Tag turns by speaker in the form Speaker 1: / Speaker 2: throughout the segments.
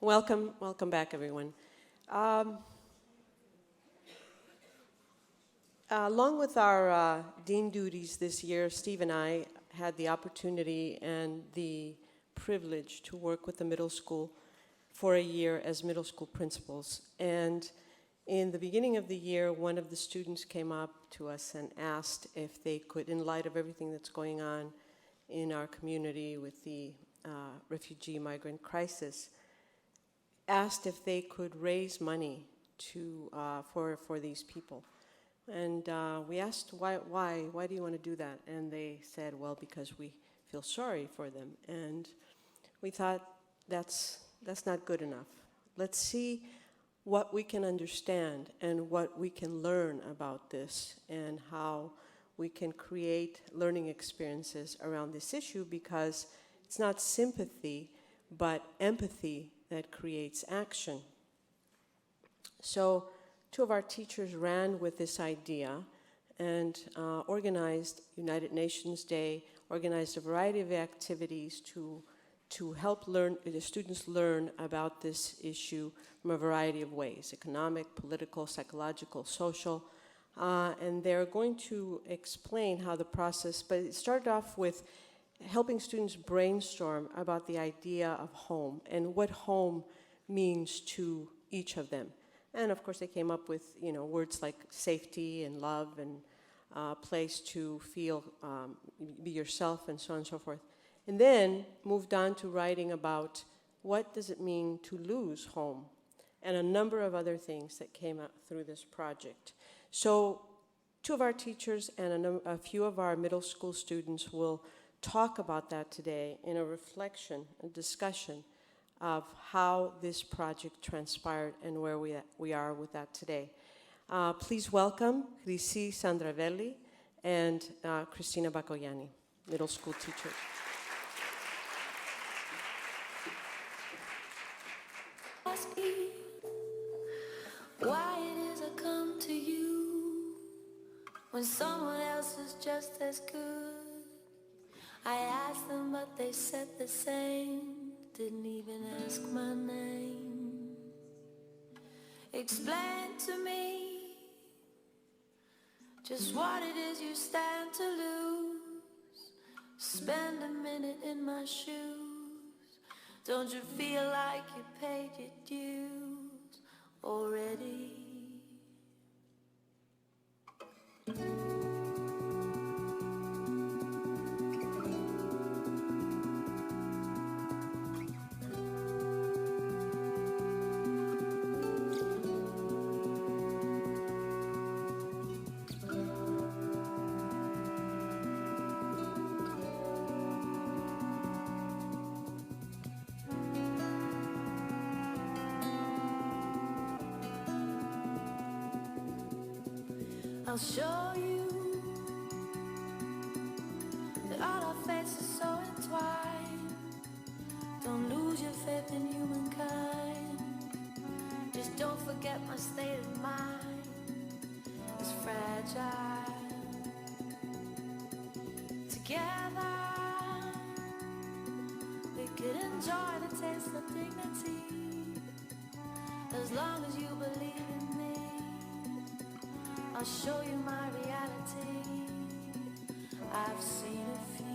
Speaker 1: Welcome back, everyone. Along with our dean duties this year, Steve and I had the opportunity and the privilege to work with the middle school for a year as middle school principals. And in the beginning of the year, one of the students came up to us and asked if they could, in light of everything that's going on in our community with the refugee migrant crisis, asked if they could raise money for these people. And we asked, why do you want to do that? And they said, well, because we feel sorry for them. And we thought, that's not good enough. Let's see what we can understand and what we can learn about this and how we can create learning experiences around this issue, because it's not sympathy, but empathy that creates action. So two of our teachers ran with this idea and organized United Nations Day, organized a variety of activities to help the students learn about this issue from a variety of ways: economic, political, psychological, social. And they're going to explain how the process, but it started off with helping students brainstorm about the idea of home and what home means to each of them. And of course they came up with words like safety and love and place to feel, be yourself, and so on and so forth. And then moved on to writing about what does it mean to lose home, and a number of other things that came out through this project. So two of our teachers and a few of our middle school students will talk about that today in a reflection, a discussion of how this project transpired and where we are with that today. Please welcome Crisi Sandravelli and Cristina Bacoyani, middle school teachers.
Speaker 2: Ask me why it is I come to you when someone else is just as good. I asked them, but they said the same. Didn't even ask my name. Explain to me just what it is you stand to lose. Spend a minute in my shoes. Don't you feel like you paid your dues already? I'll show you that all our fates are so entwined. Don't lose your faith in humankind. Just don't forget my state of mind is fragile. Together we could enjoy the taste of dignity, as long as you believe in me. I'll show you my reality. I've seen a few.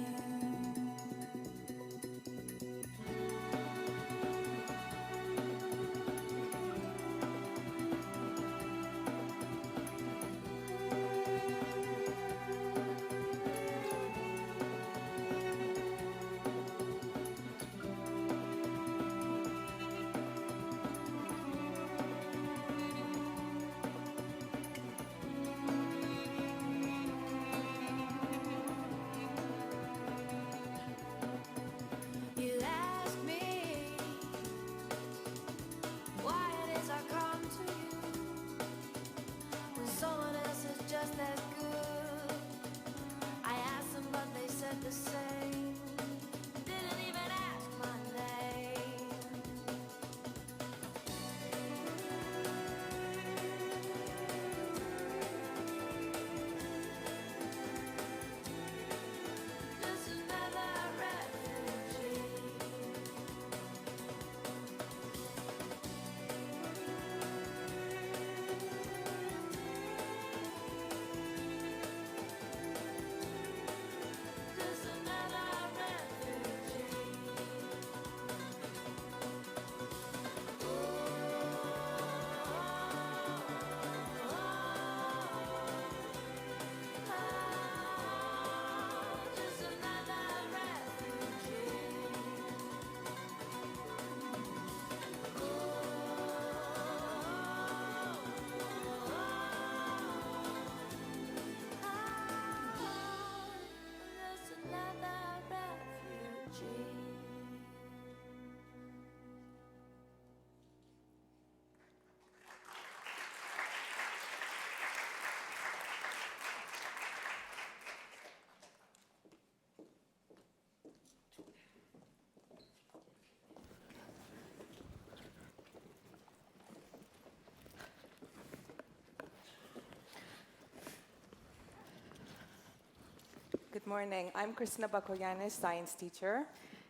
Speaker 3: Good morning. I'm Christina Bacoyanes, science teacher.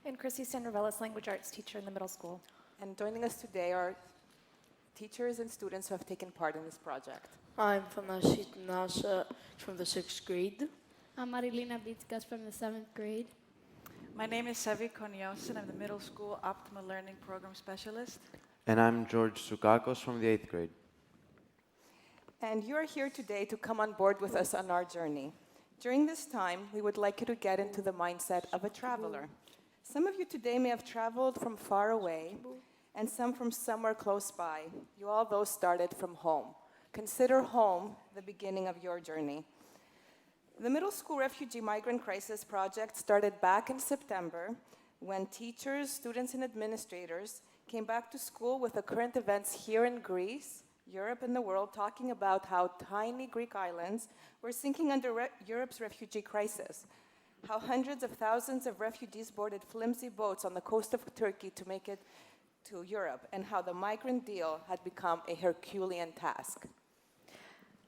Speaker 4: And Chrissy Sandovelis, language arts teacher in the middle school.
Speaker 3: And joining us today are teachers and students who have taken part in this project.
Speaker 5: I'm Fanashit Nasa from the 6th grade.
Speaker 6: I'm Marilina Bitskas from the 7th grade.
Speaker 7: My name is Sevi Konios, I'm the middle school optimal learning program specialist.
Speaker 8: And I'm George Soukakos from the 8th grade.
Speaker 3: And you are here today to come on board with us on our journey. During this time, we would like you to get into the mindset of a traveler. Some of you today may have traveled from far away, and some from somewhere close by. You all, though, started from home. Consider home the beginning of your journey. The Middle School Refugee Migrant Crisis Project started back in September when teachers, students, and administrators came back to school with the current events here in Greece, Europe, and the world, talking about how tiny Greek islands were sinking under Europe's refugee crisis, how hundreds of thousands of refugees boarded flimsy boats on the coast of Turkey to make it to Europe, and how the migrant deal had become a Herculean task.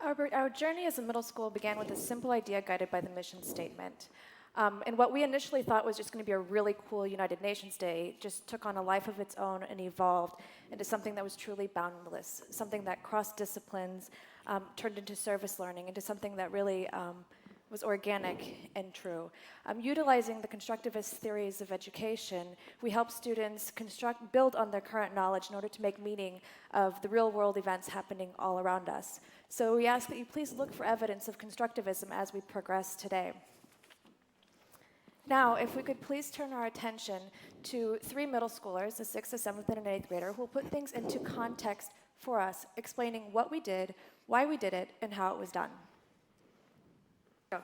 Speaker 4: Our journey as a middle school began with a simple idea guided by the mission statement. And what we initially thought was just going to be a really cool United Nations Day just took on a life of its own and evolved into something that was truly boundless, something that crossed disciplines, turned into service learning, into something that really was organic and true. Utilizing the constructivist theories of education, we help students build on their current knowledge in order to make meaning of the real world events happening all around us. So we ask that you please look for evidence of constructivism as we progress today. Now, if we could please turn our attention to 3 middle schoolers, a 6th, a 7th, and an 8th grader, who will put things into context for us, explaining what we did, why we did it, and how it was done. Go.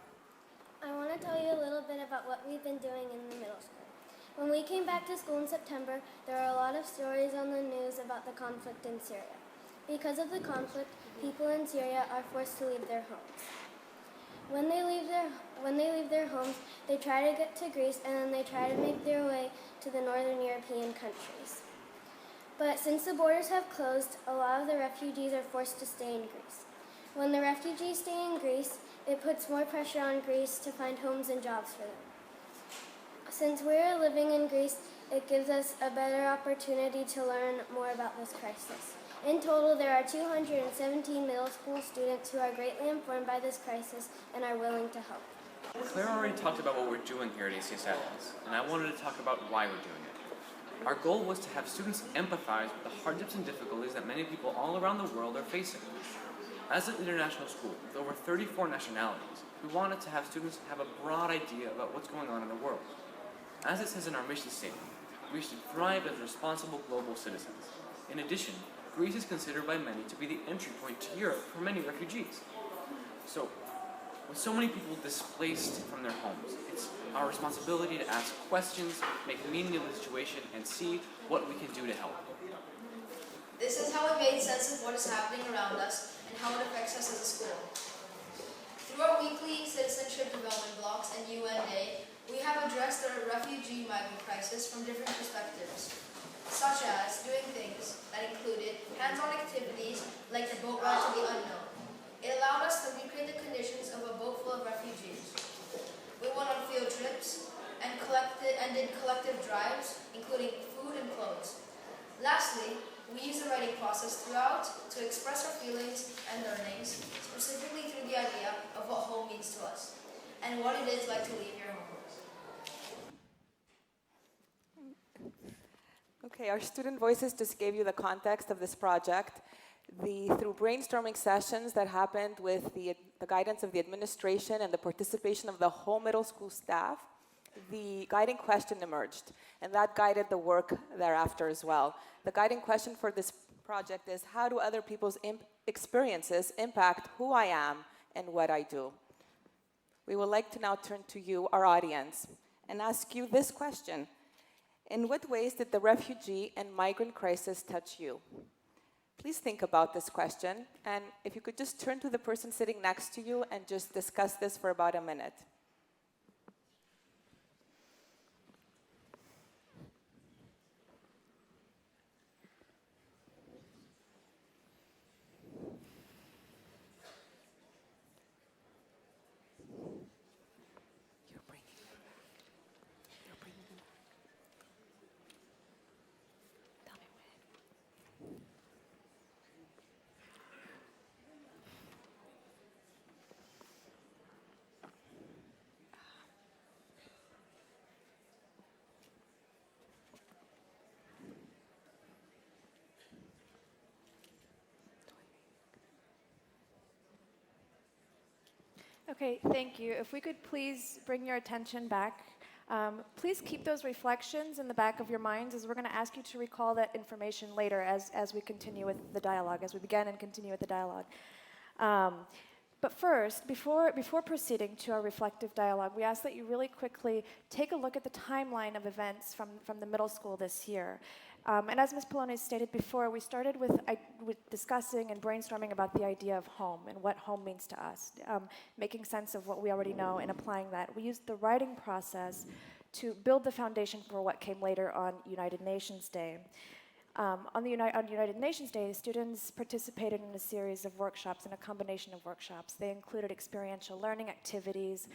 Speaker 9: I want to tell you a little bit about what we've been doing in the middle school. When we came back to school in September, there are a lot of stories on the news about the conflict in Syria. Because of the conflict, people in Syria are forced to leave their homes. When they leave their homes, they try to get to Greece, and then they try to make their way to the northern European countries. But since the borders have closed, a lot of the refugees are forced to stay in Greece. When the refugees stay in Greece, it puts more pressure on Greece to find homes and jobs for them. Since we're living in Greece, it gives us a better opportunity to learn more about this crisis. In total, there are 217 middle school students who are greatly informed by this crisis and are willing to help.
Speaker 10: Claire already talked about what we're doing here at ACS Athens, and I wanted to talk about why we're doing it. Our goal was to have students empathize with the hardships and difficulties that many people all around the world are facing. As an international school with over 34 nationalities, we wanted to have students have a broad idea about what's going on in the world. As it says in our mission statement, we should thrive as responsible global citizens. In addition, Greece is considered by many to be the entry point to Europe for many refugees. So, with so many people displaced from their homes, it's our responsibility to ask questions, make meaning of the situation, and see what we can do to help.
Speaker 11: This is how we made sense of what is happening around us and how it affects us as a school. Through our weekly citizenship development blocks and UN Day, we have addressed the refugee migrant crisis from different perspectives, such as doing things that included hands-on activities like the boat ride to the unknown. It allowed us to recreate the conditions of a boat full of refugees. We went on field trips and did collective drives, including food and clothes. Lastly, we used the writing process throughout to express our feelings and learnings, specifically through the idea of what home means to us, and what it is like to leave your home.
Speaker 3: Okay, our student voices just gave you the context of this project. Through brainstorming sessions that happened with the guidance of the administration and the participation of the whole middle school staff, the guiding question emerged, and that guided the work thereafter as well. The guiding question for this project is, how do other people's experiences impact who I am and what I do? We would like to now turn to you, our audience, and ask you this question. In what ways did the refugee and migrant crisis touch you? Please think about this question, and if you could just turn to the person sitting next to you and just discuss this for about a minute.
Speaker 4: Okay, thank you. If we could please bring your attention back. Please keep those reflections in the back of your minds as we're going to ask you to recall that information later as we continue with the dialogue, as we begin and continue with the dialogue. But first, before proceeding to our reflective dialogue, we ask that you really quickly take a look at the timeline of events from the middle school this year. And as Ms. Poloni stated before, we started with discussing and brainstorming about the idea of home and what home means to us, making sense of what we already know and applying that. We used the writing process to build the foundation for what came later on United Nations Day. On United Nations Day, students participated in a series of workshops and a combination of workshops. They included experiential learning activities,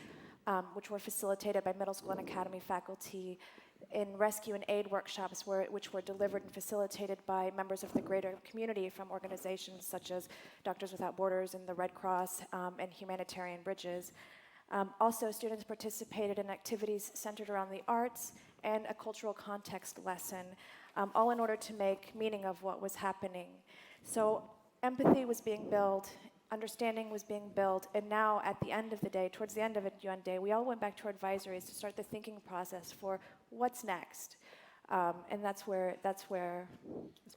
Speaker 4: which were facilitated by middle school and academy faculty, in rescue and aid workshops which were delivered and facilitated by members of the greater community from organizations such as Doctors Without Borders and the Red Cross and Humanitarian Bridges. Also, students participated in activities centered around the arts and a cultural context lesson, all in order to make meaning of what was happening. So empathy was being built, understanding was being built, and now at the end of the day, towards the end of it, UN Day, we all went back to our advisories to start the thinking process for what's next. And that's where Ms.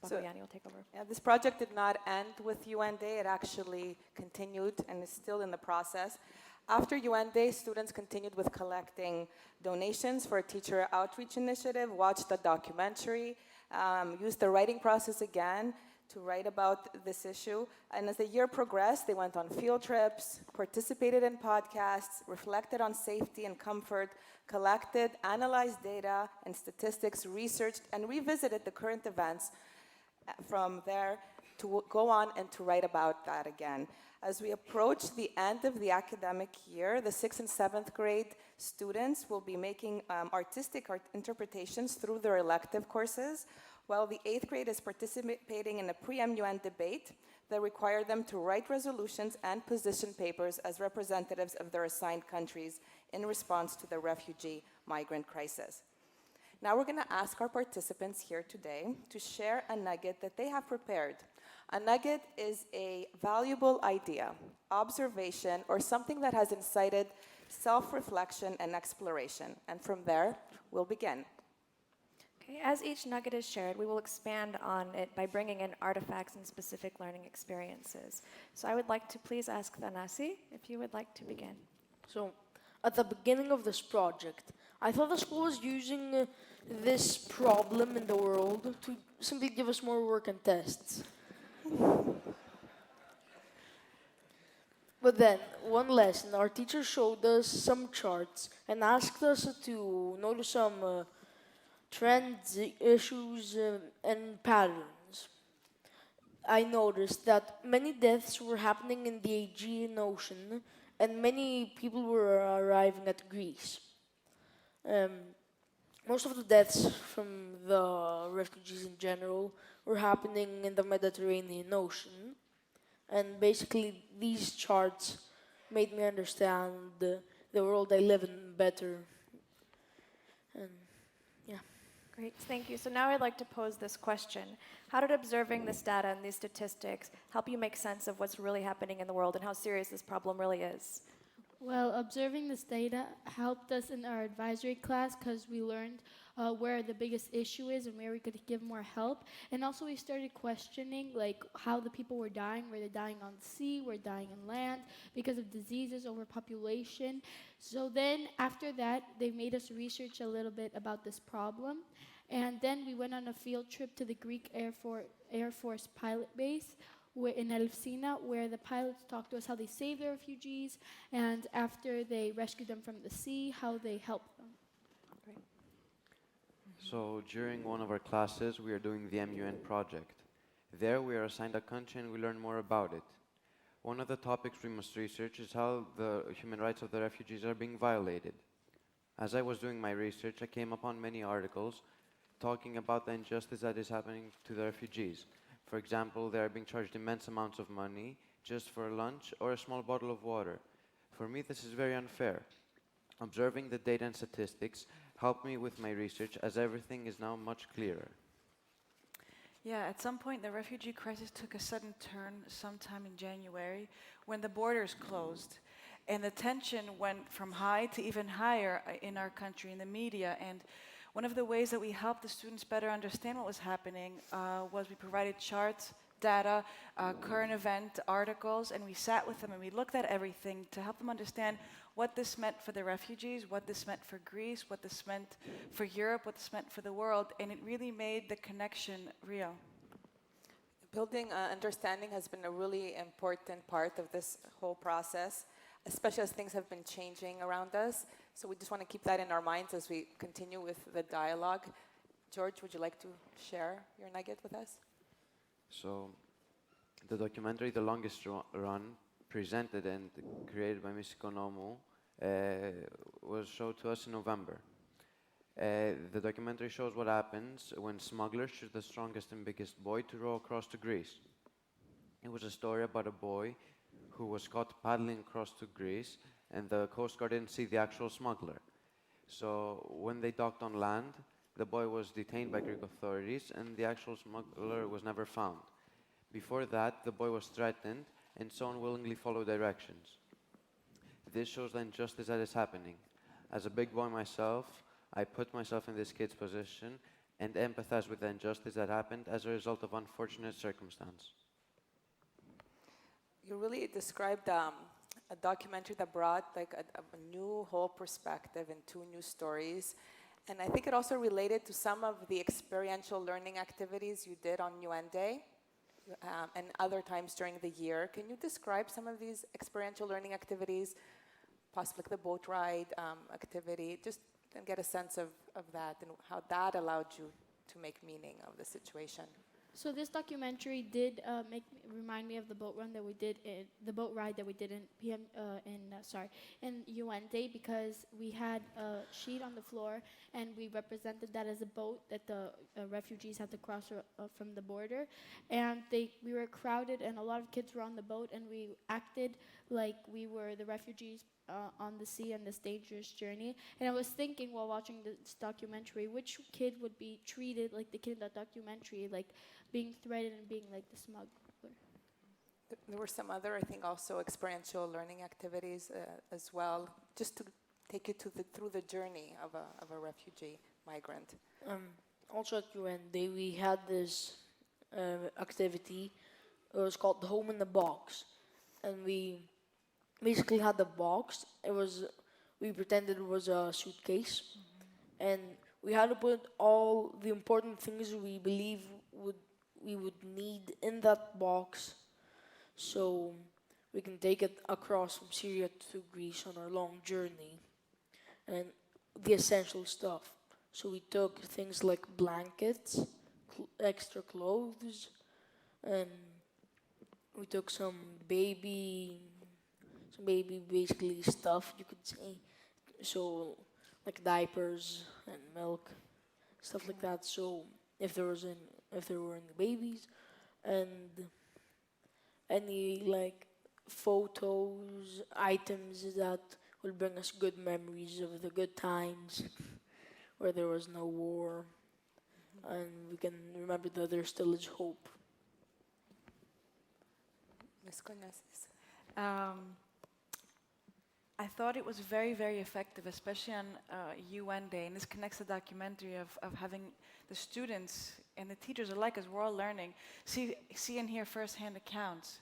Speaker 4: Bakoyani will take over.
Speaker 3: Yeah, this project did not end with UN Day. It actually continued and is still in the process. After UN Day, students continued with collecting donations for a teacher outreach initiative, watched the documentary, used the writing process again to write about this issue. And as the year progressed, they went on field trips, participated in podcasts, reflected on safety and comfort, collected, analyzed data and statistics, researched, and revisited the current events from there to go on and to write about that again. As we approach the end of the academic year, the 6th and 7th grade students will be making artistic interpretations through their elective courses, while the 8th grade is participating in a pre-MUN debate that require them to write resolutions and position papers as representatives of their assigned countries in response to the refugee migrant crisis. Now we're going to ask our participants here today to share a nugget that they have prepared. A nugget is a valuable idea, observation, or something that has incited self-reflection and exploration. And from there, we'll begin.
Speaker 4: Okay, as each nugget is shared, we will expand on it by bringing in artifacts and specific learning experiences. So I would like to please ask Thanasi if you would like to begin.
Speaker 5: So, at the beginning of this project, I thought the school was using this problem in the world to simply give us more work and tests. But then, one lesson, our teacher showed us some charts and asked us to notice some trends, issues, and patterns. I noticed that many deaths were happening in the Aegean Ocean and many people were arriving at Greece. Most of the deaths from the refugees in general were happening in the Mediterranean Ocean. And basically, these charts made me understand the world I live in better. And yeah.
Speaker 4: Great, thank you. So now I'd like to pose this question. How did observing this data and these statistics help you make sense of what's really happening in the world and how serious this problem really is?
Speaker 6: Well, observing this data helped us in our advisory class because we learned where the biggest issue is and where we could give more help. And also we started questioning like how the people were dying. Were they dying on the sea? Were they dying on land because of diseases, overpopulation? So then after that, they made us research a little bit about this problem. And then we went on a field trip to the Greek Air Force pilot base in Elfsina, where the pilots talked to us how they saved the refugees, and after they rescued them from the sea, how they helped them.
Speaker 4: Great.
Speaker 8: So during one of our classes, we are doing the MUN project. There we are assigned a country and we learn more about it. One of the topics we must research is how the human rights of the refugees are being violated. As I was doing my research, I came upon many articles talking about the injustice that is happening to the refugees. For example, they are being charged immense amounts of money just for lunch or a small bottle of water. For me, this is very unfair. Observing the data and statistics helped me with my research, as everything is now much clearer.
Speaker 7: Yeah, at some point the refugee crisis took a sudden turn sometime in January when the borders closed. And the tension went from high to even higher in our country, in the media. And one of the ways that we helped the students better understand what was happening was we provided charts, data, current event articles, and we sat with them and we looked at everything to help them understand what this meant for the refugees, what this meant for Greece, what this meant for Europe, what this meant for the world, and it really made the connection real.
Speaker 3: Building understanding has been a really important part of this whole process, especially as things have been changing around us. So we just want to keep that in our minds as we continue with the dialogue. George, would you like to share your nugget with us?
Speaker 8: So, the documentary, The Longest Run, presented and created by Miss Konomu, was shown to us in November. The documentary shows what happens when smugglers shoot the strongest and biggest boy to row across to Greece. It was a story about a boy who was caught paddling across to Greece, and the Coast Guard didn't see the actual smuggler. So when they docked on land, the boy was detained by Greek authorities, and the actual smuggler was never found. Before that, the boy was threatened, and so unwillingly followed directions. This shows the injustice that is happening. As a big boy myself, I put myself in this kid's position and empathize with the injustice that happened as a result of unfortunate circumstance.
Speaker 3: You really described a documentary that brought like a new whole perspective and two new stories. And I think it also related to some of the experiential learning activities you did on UN Day and other times during the year. Can you describe some of these experiential learning activities, possibly like the boat ride activity, just and get a sense of that and how that allowed you to make meaning of the situation?
Speaker 6: So this documentary did remind me of the boat ride that we did in UN Day, because we had a sheet on the floor and we represented that as a boat that the refugees had to cross from the border, and we were crowded and a lot of kids were on the boat, and we acted like we were the refugees on the sea and this dangerous journey. And I was thinking while watching this documentary, which kid would be treated like the kid in that documentary, like being threatened and being like the smuggler.
Speaker 3: There were some other, I think, also experiential learning activities as well, just to take you through the journey of a refugee migrant.
Speaker 5: Also at UN Day, we had this activity. It was called Home in the Box, and we basically had the box. We pretended it was a suitcase, and we had to put all the important things we believe we would need in that box, so we can take it across from Syria to Greece on our long journey, and the essential stuff. So we took things like blankets, extra clothes, and we took some baby basically stuff, you could say. So like diapers and milk, stuff like that. So if there were any babies, and any like photos, items that will bring us good memories of the good times where there was no war, and we can remember that there still is hope.
Speaker 3: Ms. Conyasis.
Speaker 7: I thought it was very, very effective, especially on UN Day, and this connects the documentary of having the students and the teachers alike, as we're all learning, see and hear firsthand accounts.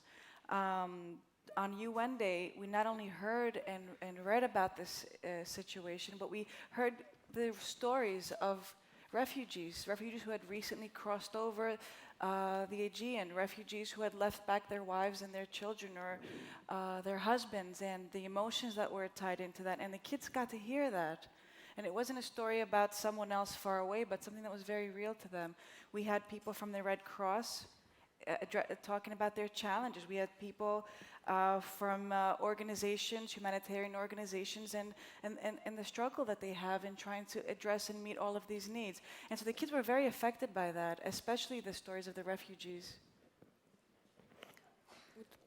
Speaker 7: On UN Day, we not only heard and read about this situation, but we heard the stories of refugees who had recently crossed over the Aegean, refugees who had left back their wives and their children or their husbands, and the emotions that were tied into that. And the kids got to hear that. And it wasn't a story about someone else far away, but something that was very real to them. We had people from the Red Cross talking about their challenges. We had people from organizations, humanitarian organizations, and the struggle that they have in trying to address and meet all of these needs. And so the kids were very affected by that, especially the stories of the refugees.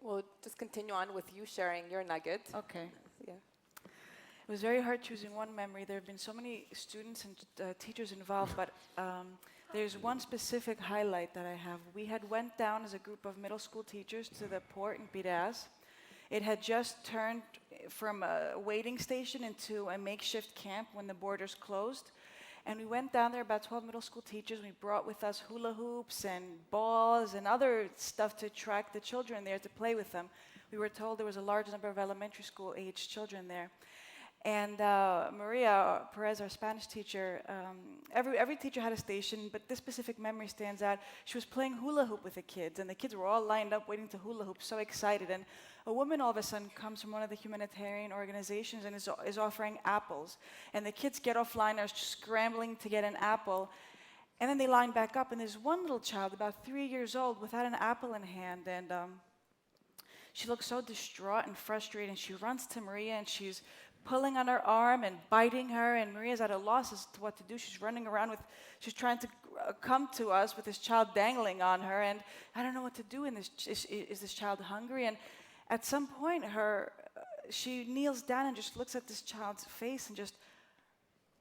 Speaker 3: We'll just continue on with you sharing your nugget.
Speaker 7: Okay.
Speaker 3: Yeah.
Speaker 7: It was very hard choosing one memory. There have been so many students and teachers involved, but there's one specific highlight that I have. We had went down as a group of middle school teachers to the port in Piraeus, It had just turned from a waiting station into a makeshift camp when the borders closed. And we went down there, about 12 middle school teachers, and we brought with us hula hoops and balls and other stuff to attract the children there to play with them. We were told there was a large number of elementary school aged children there. And Maria Perez, our Spanish teacher, every teacher had a station, but this specific memory stands out. She was playing hula hoop with the kids, and the kids were all lined up waiting to hula hoop, so excited. And a woman all of a sudden comes from one of the humanitarian organizations and is offering apples. And the kids get offline, are scrambling to get an apple. And then they line back up, and there's one little child, about 3 years old, without an apple in hand. And she looks so distraught and frustrated, and she runs to Maria, and she's pulling on her arm and biting her, and Maria's at a loss as to what to do. She's running around she's trying to come to us with this child dangling on her, and I don't know what to do. And is this child hungry? And at some point, she kneels down and just looks at this child's face and just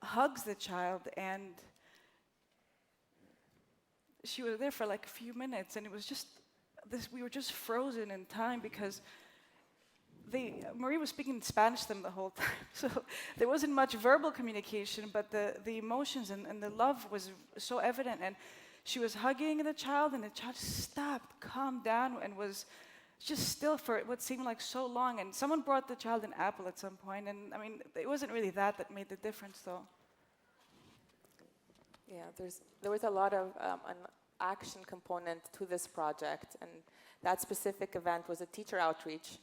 Speaker 7: hugs the child. And she was there for like a few minutes, and it was just we were just frozen in time because Marie was speaking Spanish to them the whole time, so there wasn't much verbal communication, but the emotions and the love was so evident. And she was hugging the child, and the child just stopped, calmed down, and was just still for what seemed like so long. And someone brought the child an apple at some point, and I mean, it wasn't really that made the difference, though.
Speaker 3: Yeah, there was a lot of an action component to this project, and that specific event was a teacher outreach.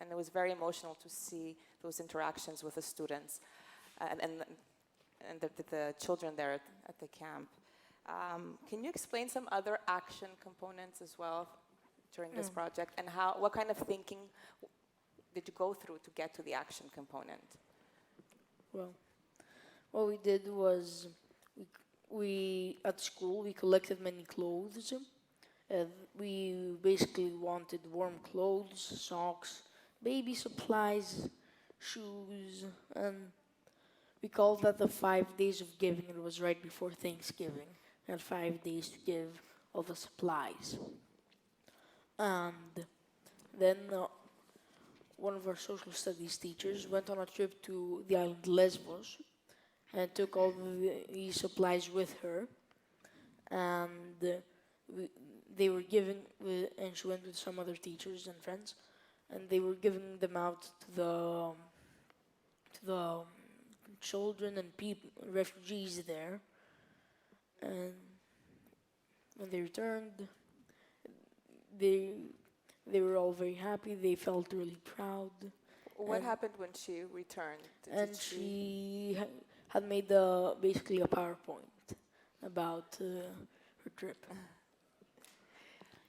Speaker 3: And it was very emotional to see those interactions with the students and the children there at the camp. Can you explain some other action components as well during this project, and what kind of thinking did you go through to get to the action component?
Speaker 5: Well, what we did was we at school we collected many clothes. We basically wanted warm clothes, socks, baby supplies, shoes, and we called that the 5 days of giving. It was right before Thanksgiving. We had 5 days to give all the supplies. And then one of our social studies teachers went on a trip to the island Lesbos and took all the supplies with her. And they were giving, and she went with some other teachers and friends, and they were giving them out to the children and refugees there. And when they returned, they were all very happy. They felt really proud.
Speaker 3: What happened when she returned?
Speaker 5: She had made basically a PowerPoint about her trip.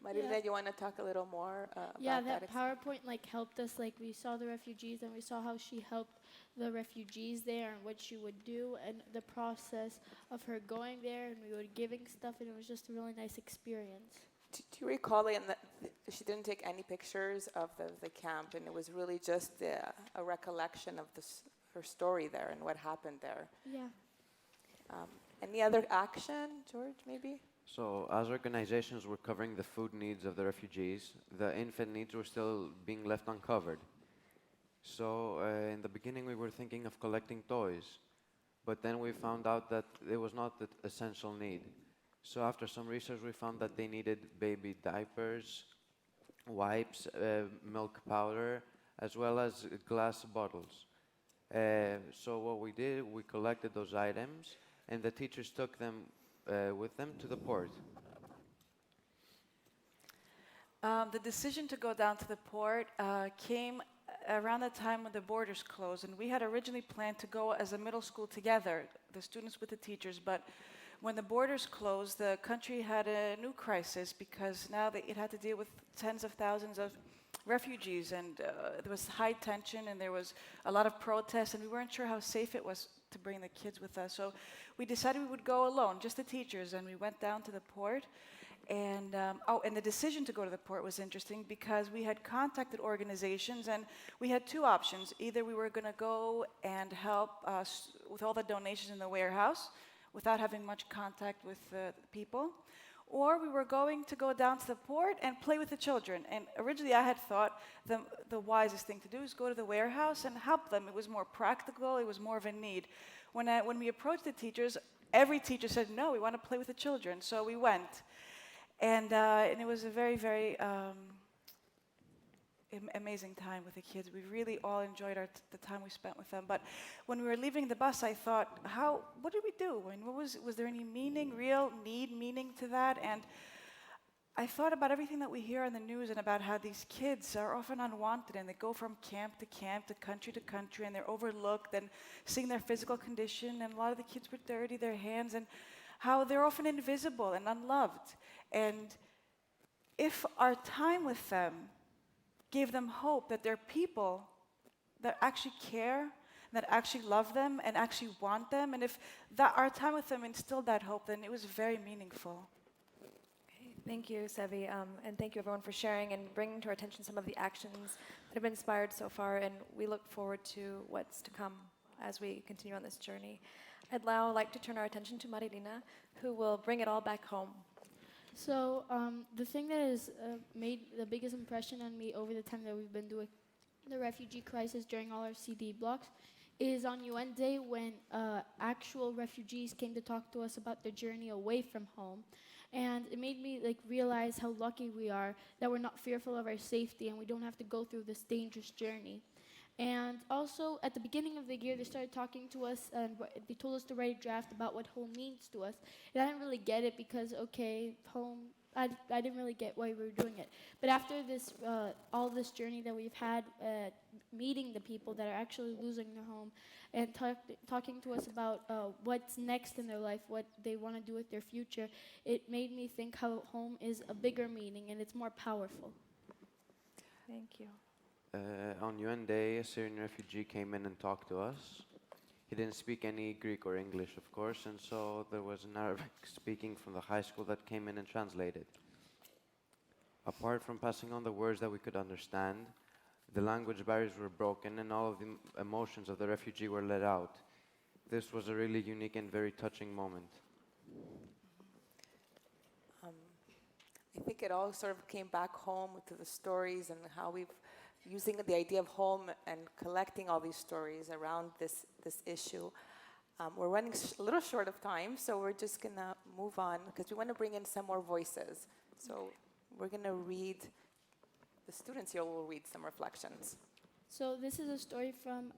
Speaker 3: Marilena, you want to talk a little more about that?
Speaker 6: Yeah, that PowerPoint helped us. We saw the refugees, and we saw how she helped the refugees there and what she would do and the process of her going there, and we were giving stuff, and it was just a really nice experience.
Speaker 3: Do you recall that she didn't take any pictures of the camp, and it was really just a recollection of her story there and what happened there?
Speaker 6: Yeah.
Speaker 3: Any other action, George, maybe?
Speaker 8: So, as organizations were covering the food needs of the refugees, the infant needs were still being left uncovered. So, in the beginning, we were thinking of collecting toys, but then we found out that it was not the essential need. So, after some research, we found that they needed baby diapers, wipes, milk powder, as well as glass bottles. So, what we did, we collected those items, and the teachers took them with them to the port.
Speaker 7: The decision to go down to the port came around the time when the borders closed, and we had originally planned to go as a middle school together, the students with the teachers, but when the borders closed, the country had a new crisis because now it had to deal with tens of thousands of refugees, and there was high tension, and there was a lot of protests, and we weren't sure how safe it was to bring the kids with us. So we decided we would go alone, just the teachers, and we went down to the port. And and the decision to go to the port was interesting because we had contacted organizations, and we had two options. Either we were going to go and help with all the donations in the warehouse without having much contact with the people, or we were going to go down to the port and play with the children. And originally I had thought the wisest thing to do is go to the warehouse and help them. It was more practical, it was more of a need. When we approached the teachers, every teacher said, no, we want to play with the children. So we went. And it was a very, very amazing time with the kids. We really all enjoyed the time we spent with them. But when we were leaving the bus, I thought, what did we do? I mean, was there any meaning, real meaning to that? And I thought about everything that we hear on the news and about how these kids are often unwanted and they go from camp, to country, and they're overlooked, and seeing their physical condition, and a lot of the kids were dirty, their hands, and how they're often invisible and unloved. And if our time with them gave them hope that there are people that actually care, that actually love them and actually want them, and if our time with them instilled that hope, then it was very meaningful.
Speaker 4: Thank you, Sevi, and thank you everyone for sharing and bringing to our attention some of the actions that have been inspired so far, and we look forward to what's to come as we continue on this journey. I'd now like to turn our attention to Marilina, who will bring it all back home.
Speaker 6: So the thing that has made the biggest impression on me over the time that we've been doing the refugee crisis during all our CD blocks is on UN Day, when actual refugees came to talk to us about their journey away from home. And it made me realize how lucky we are that we're not fearful of our safety and we don't have to go through this dangerous journey. And also, at the beginning of the year, they started talking to us, and they told us to write a draft about what home means to us. And I didn't really get it because, okay, home, I didn't really get why we were doing it. But after this, all this journey that we've had, meeting the people that are actually losing their home, and talking to us about what's next in their life, what they want to do with their future, it made me think how home is a bigger meaning and it's more powerful.
Speaker 4: Thank you.
Speaker 8: On UN Day, a Syrian refugee came in and talked to us. He didn't speak any Greek or English, of course, and so there was an Arabic speaking from the high school that came in and translated. Apart from passing on the words that we could understand, the language barriers were broken and all of the emotions of the refugee were let out. This was a really unique and very touching moment.
Speaker 3: I think it all sort of came back home to the stories and how we've using the idea of home and collecting all these stories around this issue. We're running a little short of time, so we're just going to move on because we want to bring in some more voices. So we're going to read, the students here will read some reflections.
Speaker 6: So this is a story from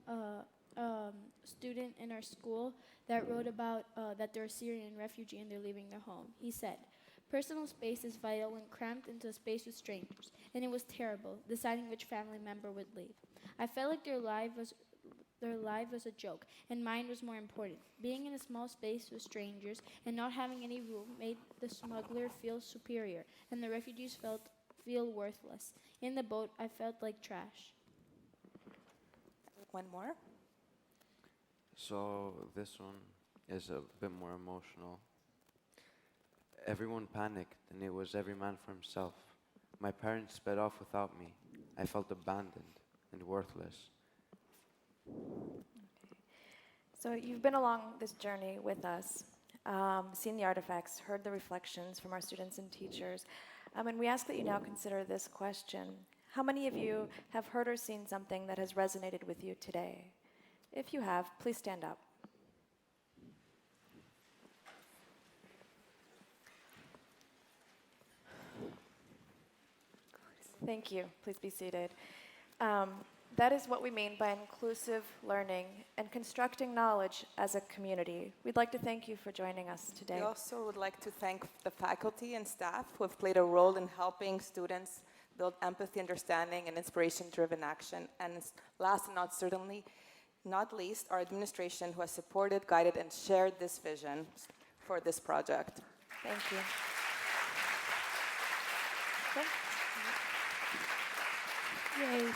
Speaker 6: a student in our school that wrote about that they're a Syrian refugee and they're leaving their home. He said, "Personal space is vital when cramped into a space with strangers, and it was terrible, deciding which family member would leave. I felt like their life was a joke, and mine was more important. Being in a small space with strangers and not having any room made the smuggler feel superior, and the refugees feel worthless. In the boat, I felt like trash."
Speaker 3: One more.
Speaker 8: So this one is a bit more emotional. Everyone panicked, and it was every man for himself. My parents sped off without me. I felt abandoned and worthless.
Speaker 4: So you've been along this journey with us, seen the artifacts, heard the reflections from our students and teachers, and we ask that you now consider this question. How many of you have heard or seen something that has resonated with you today? If you have, please stand up. Thank you. Please be seated. That is what we mean by inclusive learning and constructing knowledge as a community. We'd like to thank you for joining us today.
Speaker 3: We also would like to thank the faculty and staff who have played a role in helping students build empathy, understanding, and inspiration-driven action. And last and not least, our administration who has supported, guided, and shared this vision for this project.
Speaker 4: Thank you. Okay. Yay.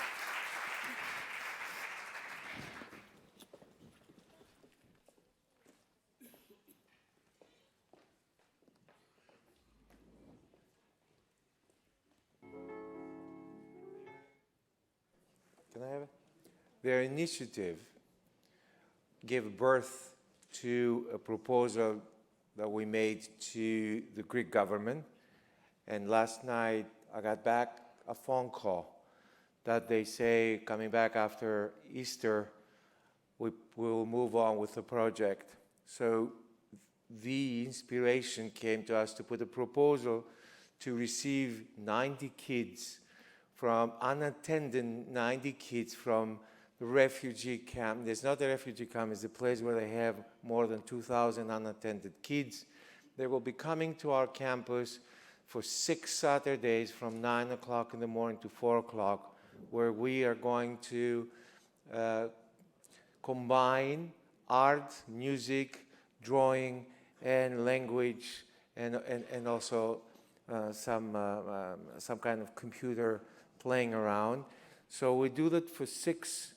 Speaker 12: Can I have it? Their initiative gave birth to a proposal that we made to the Greek government. And last night, I got back a phone call that they say, coming back after Easter, we will move on with the project. So the inspiration came to us to put a proposal to receive 90 kids from unattended, 90 kids from the refugee camp. There's not a refugee camp, it's a place where they have more than 2,000 unattended kids. They will be coming to our campus for 6 Saturdays from 9 o'clock in the morning to 4 o'clock, where we are going to combine art, music, drawing, and language, and also some kind of computer playing around. So we do that for six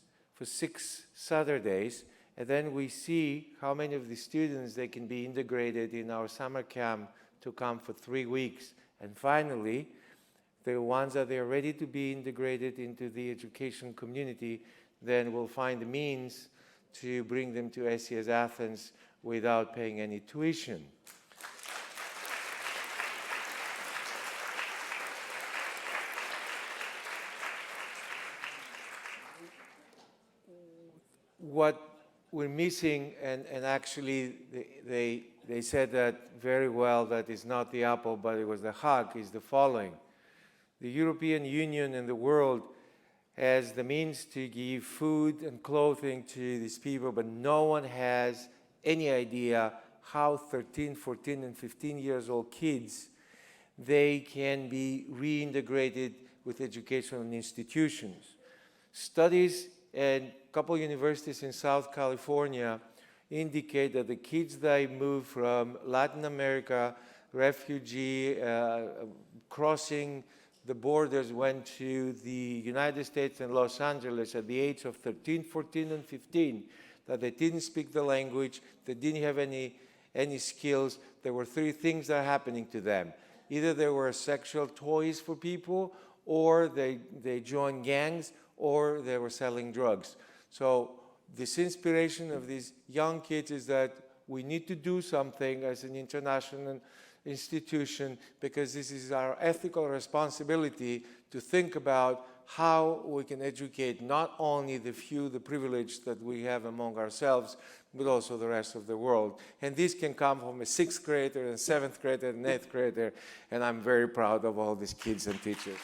Speaker 12: Saturdays, and then we see how many of the students they can be integrated in our summer camp to come for 3 weeks. And finally, the ones that are ready to be integrated into the education community, then we'll find the means to bring them to SES Athens without paying any tuition. What we're missing, and actually they said that very well, that it's not the apple, but it was the hug, is the following. The European Union and the world has the means to give food and clothing to these people, but no one has any idea how 13, 14, and 15 years old kids, they can be reintegrated with educational institutions. Studies at a couple universities in South California indicate that the kids that move from Latin America, refugee, crossing the borders, went to the United States and Los Angeles at the age of 13, 14, and 15, that they didn't speak the language, they didn't have any skills. There were 3 things that are happening to them. Either they were sexual toys for people, or they joined gangs, or they were selling drugs. So this inspiration of these young kids is that we need to do something as an international institution, because this is our ethical responsibility to think about how we can educate not only the few, the privileged that we have among ourselves, but also the rest of the world. And this can come from a 6th grader, and 7th grader, and 8th grader, and I'm very proud of all these kids and teachers.